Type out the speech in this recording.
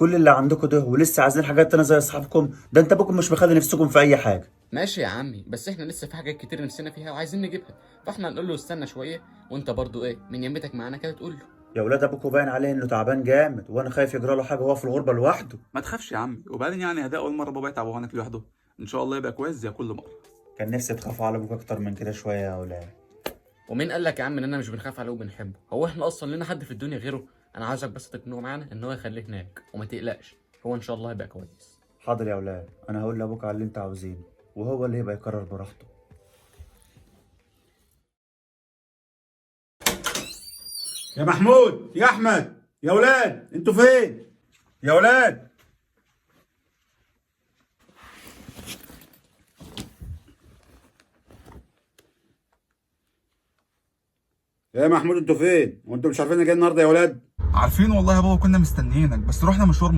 كل اللي عندكم ده ولسه عايزين حاجات تانية زي اصحابكم؟ ده انت ابوكم مش مخلي نفسكم في اي حاجه. ماشي يا عمي، بس احنا لسه في حاجات كتير نفسنا فيها وعايزين نجيبها، فاحنا هنقول له استنى شويه، وانت برضو ايه من يمتك معانا كده تقول له. يا ولاد ابوكم باين عليه انه تعبان جامد، وانا خايف يجرى له حاجه وهو في الغربه لوحده. ما تخافش يا عمي، وبعدين يعني ده اول مره بابا يتعب وهناك لوحده. ان شاء الله يبقى كويس زي كل مره. كان نفسي تخافوا على ابوك اكتر من كده شويه يا ولاد. ومين قال لك يا عم ان انا مش بنخاف عليه وبنحبه؟ هو احنا اصلا لنا حد في الدنيا غيره؟ انا عايزك بس تقنعه معانا ان هو يخليك هناك وما تقلقش، هو ان شاء الله هيبقى كويس. حاضر يا ولاد، انا هقول لابوك على اللي انت عاوزينه، وهو اللي يبقى يقرر براحته. يا محمود، يا احمد، يا ولاد انتوا فين؟ يا ولاد. يا محمود انتوا فين؟ وانتوا مش عارفين انا جاي النهارده يا ولاد؟ عارفين والله يا بابا، كنا مستنيينك بس رحنا مشوار